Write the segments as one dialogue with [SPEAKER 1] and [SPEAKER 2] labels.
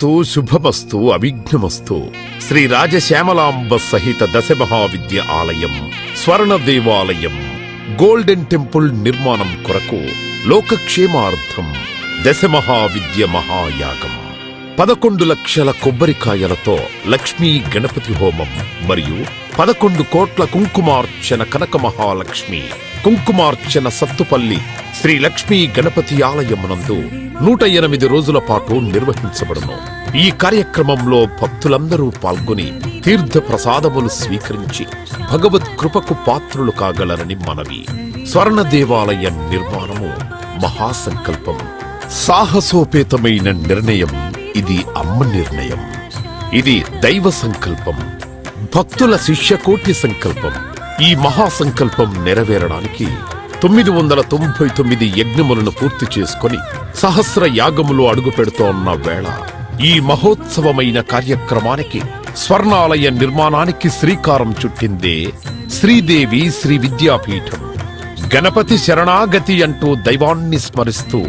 [SPEAKER 1] శుభమస్తు శుభమస్తు అవిఘ్నమస్తు. శ్రీ రాజశ్యామలాంబ సహిత దశమహావిద్య ఆలయం స్వర్ణ దేవాలయం గోల్డెన్ టెంపుల్ నిర్మాణం కొరకు లోకక్షేమార్థం దశమహావిద్య మహాయాగం 11 లక్షల కొబ్బరికాయలతో లక్ష్మీ గణపతి హోమం మరియు 11 కోట్ల కుంకుమార్చన కనక మహాలక్ష్మి కుంకుమార్చన సత్తుపల్లి శ్రీ లక్ష్మీ గణపతి ఆలయమునందు 108 రోజుల పాటు నిర్వహించబడును. ఈ కార్యక్రమంలో భక్తులందరూ పాల్గొని తీర్థ ప్రసాదములు స్వీకరించి భగవత్ కృపకు పాత్రులు కాగలరని మనవి. స్వర్ణ దేవాలయ నిర్మాణము మహాసంకల్పం, సాహసోపేతమైన నిర్ణయం. ఇది అమ్మ నిర్ణయం, ఇది దైవ సంకల్పం, భక్తుల శిష్యకోటి సంకల్పం. ఈ మహాసంకల్పం నెరవేరడానికి 999 యజ్ఞములను పూర్తి చేసుకుని సహస్ర యాగములు అడుగు పెడుతోన్న వేళ ఈ మహోత్సవమైన కార్యక్రమానికి స్వర్ణాలయ నిర్మాణానికి శ్రీకారం చుట్టిందే శ్రీదేవి శ్రీ విద్యాపీఠం. గణపతి శరణాగతి అంటూ దైవాన్ని స్మరిస్తూ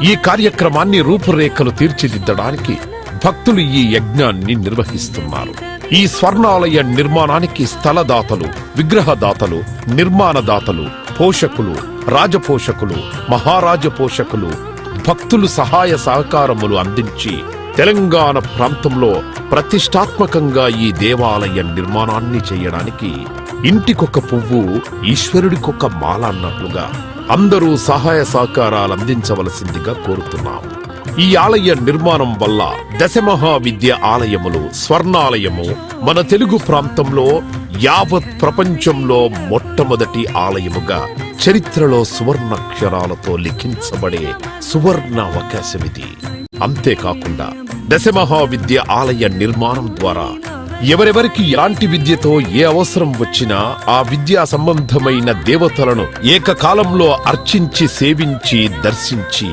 [SPEAKER 1] ఈ కార్యక్రమాన్ని రూపురేఖలు తీర్చిదిద్దడానికి భక్తులు ఈ యజ్ఞాన్ని నిర్వహిస్తున్నారు. ఈ స్వర్ణాలయ నిర్మాణానికి స్థలదాతలు, విగ్రహదాతలు, నిర్మాణదాతలు, పోషకులు, రాజపోషకులు, మహారాజ పోషకులు, భక్తులు సహాయ సహకారములు అందించి తెలంగాణ ప్రాంతంలో ప్రతిష్టాత్మకంగా ఈ దేవాలయ నిర్మాణాన్ని చేయడానికి ఇంటికొక పువ్వు ఈశ్వరుడికొక మాల అన్నట్లుగా అందరూ సహాయ సహకారాలు అందించవలసిందిగా కోరుతున్నాం. ఈ ఆలయ నిర్మాణం వల్ల దశమహావిద్య ఆలయములు స్వర్ణాలయము మన తెలుగు ప్రాంతంలో యావత్ ప్రపంచంలో మొట్టమొదటి ఆలయముగా చరిత్రలో సువర్ణాక్షరాలతో లిఖించబడే సువర్ణ అవకాశమిది. అంతేకాకుండా దశమహావిద్య ఆలయ నిర్మాణం ద్వారా ఎవరెవరికి ఎలాంటి విద్యతో ఏ అవసరం వచ్చినా ఆ విద్యా సంబంధమైన దేవతలను ఏకకాలంలో అర్చించి సేవించి దర్శించి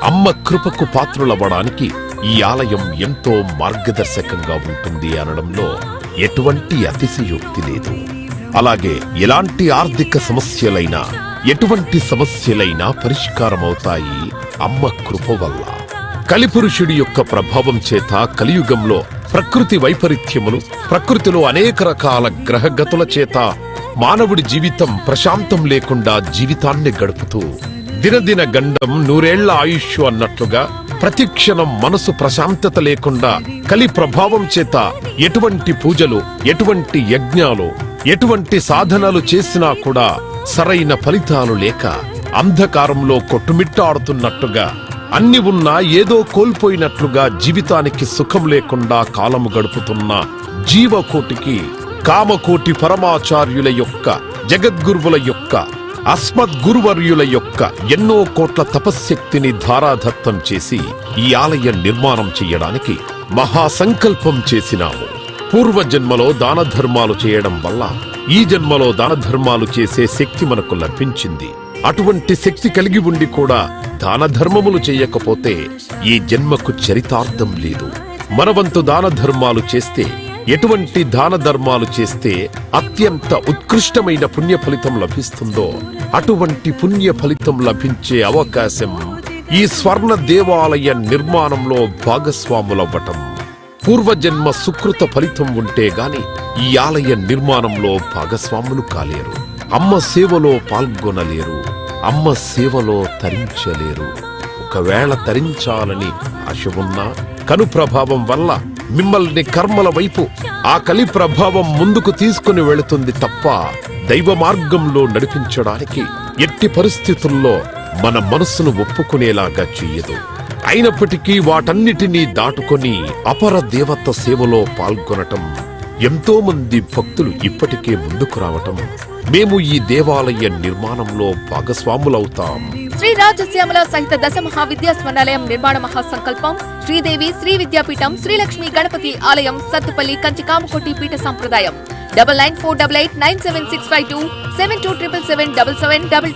[SPEAKER 1] అమ్మ కృపకు పాత్రులవ్వడానికి ఈ ఆలయం ఎంతో మార్గదర్శకంగా ఉంటుంది అనడంలో ఎటువంటి అతిశయోక్తి లేదు. అలాగే ఎలాంటి ఆర్థిక సమస్యలైనా ఎటువంటి సమస్యలైనా పరిష్కారమవుతాయి అమ్మ కృప వల్ల. కలిపురుషుడి యొక్క ప్రభావం చేత కలియుగంలో ప్రకృతి వైపరీత్యములు, ప్రకృతిలో అనేక రకాల గ్రహగతుల చేత మానవుడి జీవితం ప్రశాంతం లేకుండా జీవితాన్ని గడుపుతూ దినదిన గండం 100 ఆయుష్ అన్నట్లుగా ప్రతిక్షణం మనసు ప్రశాంతత లేకుండా కలి ప్రభావం చేత ఎటువంటి పూజలు, ఎటువంటి యజ్ఞాలు, ఎటువంటి సాధనలు చేసినా కూడా సరైన ఫలితాలు లేక అంధకారంలో కొట్టుమిట్టాడుతున్నట్టుగా అన్ని ఉన్నా ఏదో కోల్పోయినట్లుగా జీవితానికి సుఖం లేకుండా కాలము గడుపుతున్న జీవకోటికి కామకోటి పరమాచార్యుల యొక్క, జగద్గురువుల యొక్క, అస్మద్గురువర్యుల యొక్క ఎన్నో కోట్ల తపశ్శక్తిని ధారాధత్తం చేసి ఈ ఆలయ నిర్మాణం చెయ్యడానికి మహాసంకల్పం చేసినాము. పూర్వజన్మలో దాన ధర్మాలు చేయడం వల్ల ఈ జన్మలో దాన ధర్మాలు చేసే శక్తి మనకు లభించింది. అటువంటి శక్తి కలిగి ఉండి కూడా దాన ధర్మములు చేయకపోతే ఈ జన్మకు చరితార్థం లేదు. మనవంతు దాన ధర్మాలు చేస్తే, ఎటువంటి దాన ధర్మాలు చేస్తే అత్యంత ఉత్కృష్టమైన పుణ్య ఫలితం లభిస్తుందో అటువంటి పుణ్య ఫలితం లభించే అవకాశం ఈ స్వర్ణ దేవాలయ నిర్మాణంలో భాగస్వాములవ్వటం. పూర్వజన్మ సుకృత ఫలితం ఉంటే గాని ఈ ఆలయ నిర్మాణంలో భాగస్వాములు కాలేరు, అమ్మ సేవలో పాల్గొనలేరు, అమ్మ సేవలో తరించలేరు. ఒకవేళ తరించాలని ఆశ ఉన్నా కను ప్రభావం వల్ల మిమ్మల్ని కర్మల వైపు ఆ కలి ప్రభావం ముందుకు తీసుకుని వెళుతుంది తప్ప దైవ మార్గంలో నడిపించడానికి ఎట్టి పరిస్థితుల్లో మన మనస్సును ఒప్పుకునేలాగా చెయ్యదు. అయినప్పటికీ వాటన్నిటినీ దాటుకొని అపర దేవత సేవలో పాల్గొనటం, ఎంతో మంది భక్తులు ఇప్పటికే ముందుకు రావటం, మేము ఈ దేవాలయ నిర్మాణంలో భాగస్వాములవుతాం.
[SPEAKER 2] శ్రీ రాజశ్యామల సహిత దశమహావిద్యా స్వర్ణాలయం నిర్మాణ మహాసంకల్పం శ్రీదేవి శ్రీ విద్యాపీఠం శ్రీ లక్ష్మీ గణపతి ఆలయం సత్తుపల్లి కంచి కామకోటి పీఠ సంప్రదాయం 9948897652 72777722